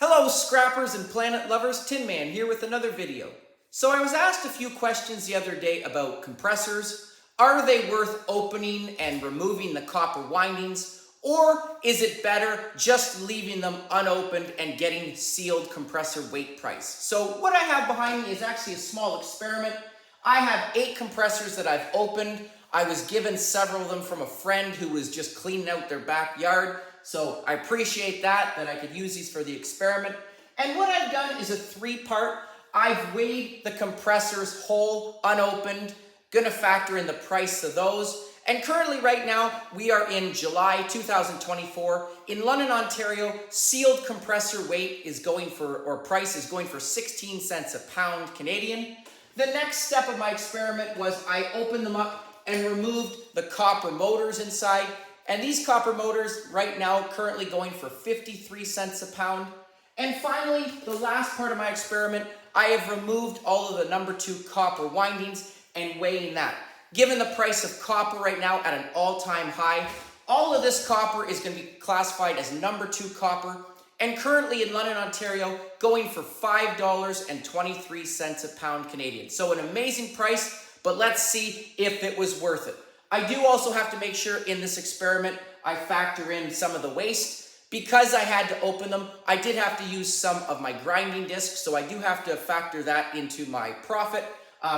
Hello scrappers and planet lovers, Tin Man here with another video. So I was asked a few questions the other day about compressors. Are they worth opening and removing the copper windings, or is it better just leaving them unopened and getting sealed compressor weight price? So what I have behind me is actually a small experiment. I have 8 compressors that I've opened. I was given several of them from a friend who was just cleaning out their backyard. So I appreciate that I could use these for the experiment. And what I've done is a 3-part. I've weighed the compressors whole, unopened, gonna factor in the price of those. And currently right now, we are in July 2024. In London, Ontario, sealed compressor weight is going for, or price is going for 16 cents a pound Canadian. The next step of my experiment was I opened them up and removed the copper motors inside. And these copper motors right now currently going for 53 cents a pound. And finally, the last part of my experiment, I have removed all of the number 2 copper windings and weighing that. Given the price of copper right now at an all-time high, all of this copper is going to be classified as number 2 copper, and currently in London, Ontario, going for $5.23 a pound Canadian. So an amazing price, but let's see if it was worth it. I do also have to make sure in this experiment I factor in some of the waste. Because I had to open them, I did have to use some of my grinding discs, so I do have to factor that into my profit.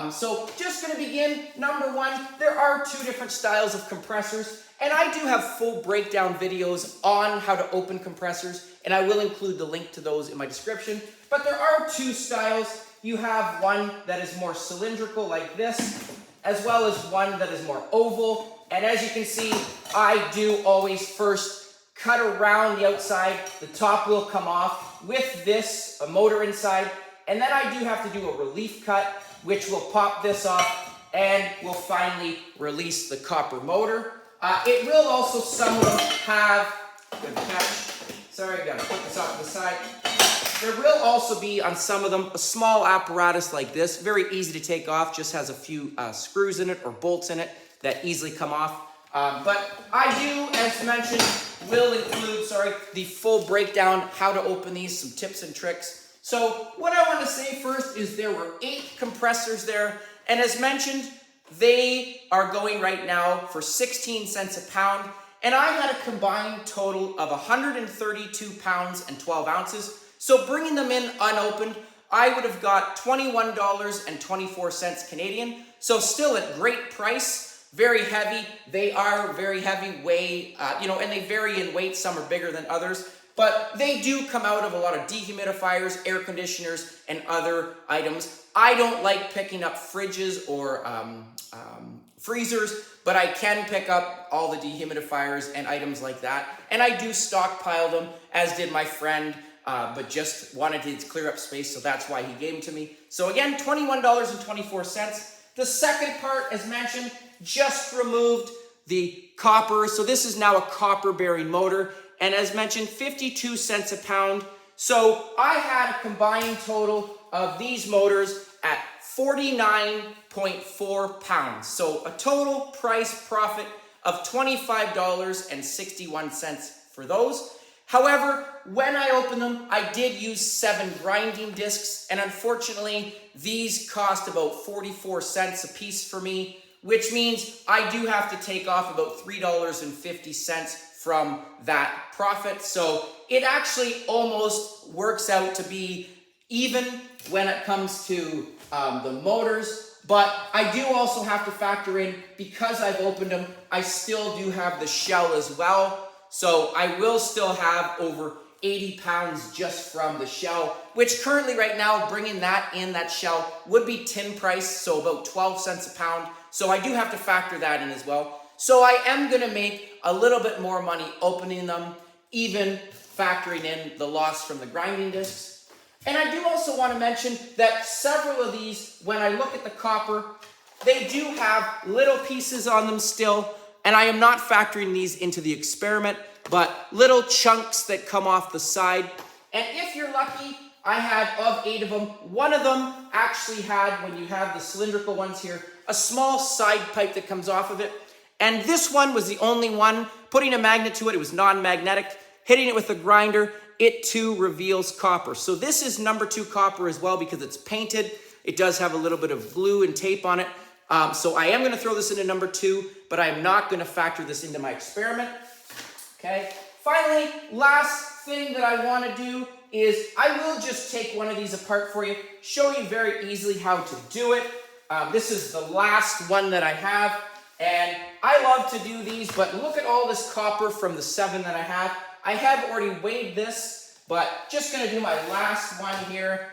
So just going to begin. Number 1, there are 2 different styles of compressors, and I do have full breakdown videos on how to open compressors, and I will include the link to those in my description. But there are 2 styles. You have one that is more cylindrical like this, as well as one that is more oval. And as you can see, I do always first cut around the outside. The top will come off with this, a motor inside. And then I do have to do a relief cut, which will pop this off and will finally release the copper motor. It will also, some of them have, good catch. Sorry, I gotta put this off to the side. There will also be on some of them a small apparatus like this, very easy to take off, just has a few screws in it or bolts in it that easily come off. But I do, as mentioned, will include, the full breakdown, how to open these, some tips and tricks. So what I want to say first is there were 8 compressors there, and as mentioned, they are going right now for 16 cents a pound, and I had a combined total of 132 pounds and 12 ounces. So bringing them in unopened, I would have got $21.24 Canadian. So still a great price, very heavy. They are very heavy, weigh, and they vary in weight. Some are bigger than others, but they do come out of a lot of dehumidifiers, air conditioners, and other items. I don't like picking up fridges or freezers, but I can pick up all the dehumidifiers and items like that. And I do stockpile them, as did my friend. But just wanted to clear up space, so that's why he gave them to me. So again, $21.24. The second part, as mentioned, just removed the copper. So this is now a copper bearing motor. And as mentioned, 52 cents a pound. So I had a combined total of these motors at 49.4 pounds. So a total price profit of $25.61 for those. However, when I opened them, I did use 7 grinding discs, and unfortunately, these cost about 44 cents a piece for me, which means I do have to take off about $3.50 from that profit. So it actually almost works out to be even when it comes to the motors, but I do also have to factor in, because I've opened them, I still do have the shell as well. So I will still have over 80 pounds just from the shell, which currently right now, bringing that in, that shell, would be tin price, so about 12 cents a pound. So I do have to factor that in as well. So I am gonna make a little bit more money opening them, even factoring in the loss from the grinding discs. And I do also wanna mention that several of these, when I look at the copper, they do have little pieces on them still. And I am not factoring these into the experiment, but little chunks that come off the side. And if you're lucky, I had, of 8 of them, one of them actually had, when you have the cylindrical ones here, a small side pipe that comes off of it. And this one was the only one. Putting a magnet to it, it was non-magnetic. Hitting it with a grinder, it too reveals copper. So this is number 2 copper as well because it's painted. It does have a little bit of glue and tape on it. So I am going to throw this into number 2, but I am not going to factor this into my experiment. Okay. Finally, last thing that I want to do is I will just take one of these apart for you, show you very easily how to do it. This is the last one that I have, and I love to do these, but look at all this copper from the 7 that I have. I have already weighed this, but just going to do my last one here.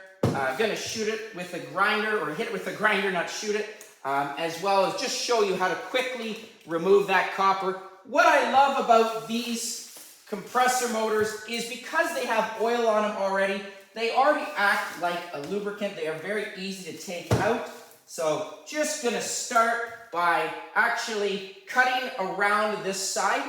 Going to shoot it with a grinder, or hit it with a grinder, not shoot it, as well as just show you how to quickly remove that copper. What I love about these compressor motors is because they have oil on them already, they already act like a lubricant. They are very easy to take out. So just going to start by actually cutting around this side.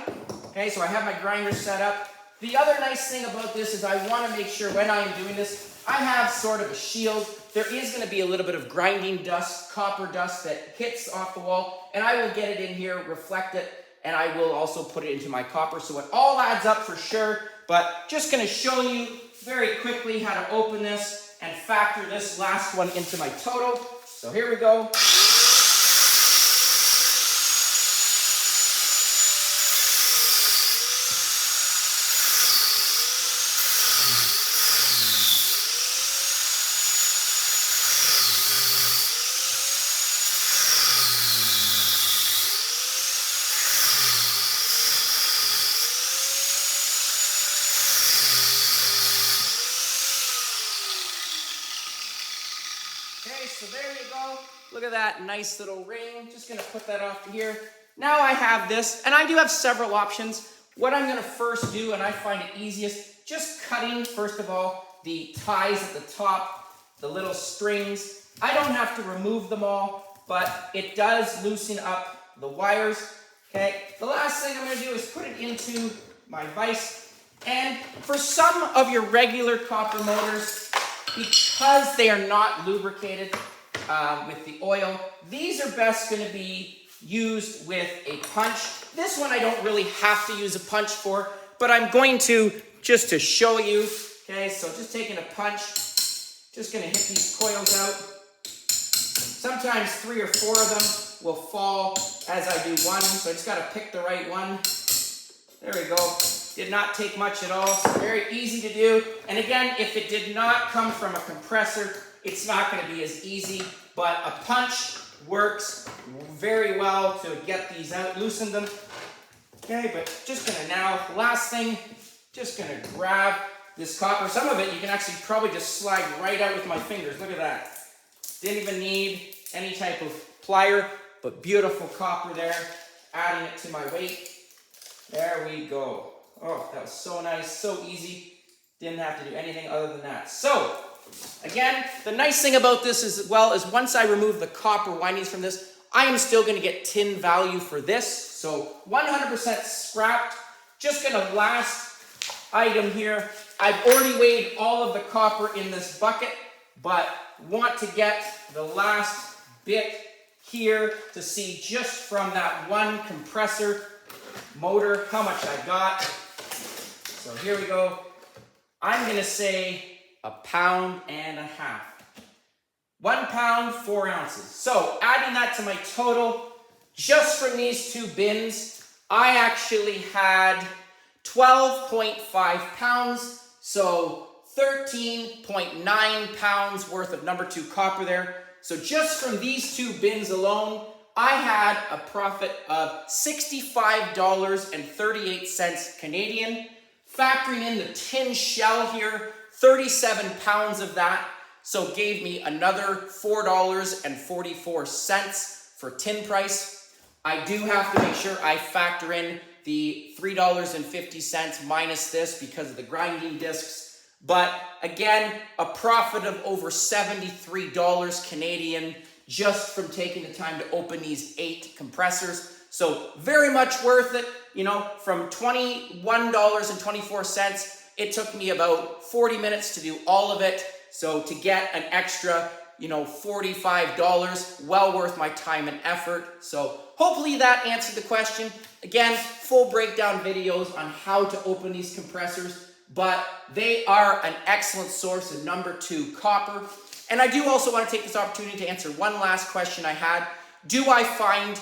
Okay, so I have my grinder set up. The other nice thing about this is I want to make sure when I am doing this, I have sort of a shield. There is going to be a little bit of grinding dust, copper dust that hits off the wall, and I will get it in here, reflect it, and I will also put it into my copper, so it all adds up for sure. But just going to show you very quickly how to open this and factor this last one into my total. So here we go. Okay, so there you go. Look at that nice little ring. Just going to put that off to here. Now I have this, and I do have several options. What I'm going to first do, and I find it easiest, just cutting, first of all, the ties at the top, the little strings. I don't have to remove them all, but it does loosen up the wires. Okay, the last thing I'm going to do is put it into my vise. And for some of your regular copper motors, because they are not lubricated with the oil, these are best going to be used with a punch. This one I don't really have to use a punch for, but I'm going to just to show you. Okay, so just taking a punch, just going to hit these coils out. Sometimes 3 or 4 of them will fall as I do one, so I just got to pick the right one. There we go. Did not take much at all, so very easy to do. And again, if it did not come from a compressor, it's not going to be as easy, but a punch works very well to get these out, loosen them. Okay, but just going to now, last thing, just going to grab this copper. Some of it you can actually probably just slide right out with my fingers. Look at that. Didn't even need any type of plier, but beautiful copper there. Adding it to my weight. There we go. Oh, that was so nice, so easy. Didn't have to do anything other than that. So, again, the nice thing about this as well is once I remove the copper windings from this, I am still going to get tin value for this. So, 100% scrapped. Just going to last item here. I've already weighed all of the copper in this bucket, but want to get the last bit here to see just from that one compressor motor how much I got. So here we go. I'm going to say 1.5 pounds. 1 pound, 4 ounces. So adding that to my total, just from these 2 bins, I actually had 12.5 pounds. So 13.9 pounds worth of number 2 copper there. So just from these 2 bins alone, I had a profit of $65.38 Canadian. Factoring in the tin shell here, 37 pounds of that, so gave me another $4.44 for tin price. I do have to make sure I factor in the $3.50 minus this because of the grinding discs. But again, a profit of over $73 Canadian just from taking the time to open these 8 compressors. So very much worth it. You know, from $21.24, it took me about 40 minutes to do all of it. So to get an extra, $45, well worth my time and effort. So hopefully that answered the question. Again, full breakdown videos on how to open these compressors. but they are an excellent source of number 2 copper. And I do also want to take this opportunity to answer one last question I had. Do I find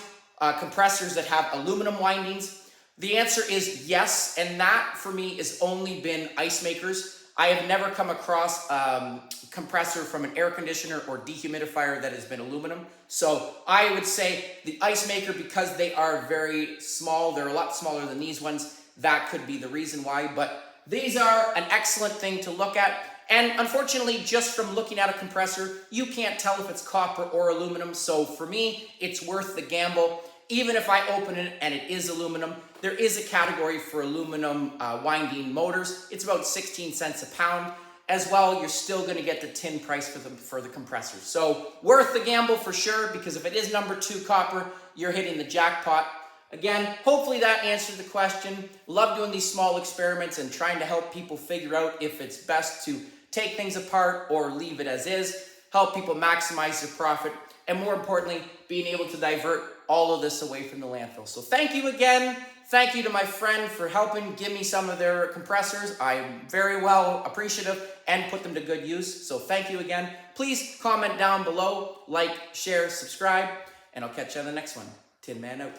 compressors that have aluminum windings? The answer is yes, and that for me has only been ice makers. I have never come across a compressor from an air conditioner or dehumidifier that has been aluminum. So I would say the ice maker, because they are very small, they're a lot smaller than these ones, that could be the reason why. But these are an excellent thing to look at. And unfortunately, just from looking at a compressor, you can't tell if it's copper or aluminum. So for me, it's worth the gamble. Even if I open it and it is aluminum, there is a category for aluminum winding motors. It's about 16 cents a pound. As well, you're still going to get the tin price for the compressors. So worth the gamble for sure, because if it is number 2 copper, you're hitting the jackpot. Again, hopefully that answered the question. Love doing these small experiments and trying to help people figure out if it's best to take things apart or leave it as is, help people maximize their profit, and more importantly, being able to divert all of this away from the landfill. So thank you again. Thank you to my friend for helping give me some of their compressors. I'm very well appreciative and put them to good use. So thank you again. Please comment down below, like, share, subscribe, and I'll catch you on the next one. Tin Man out.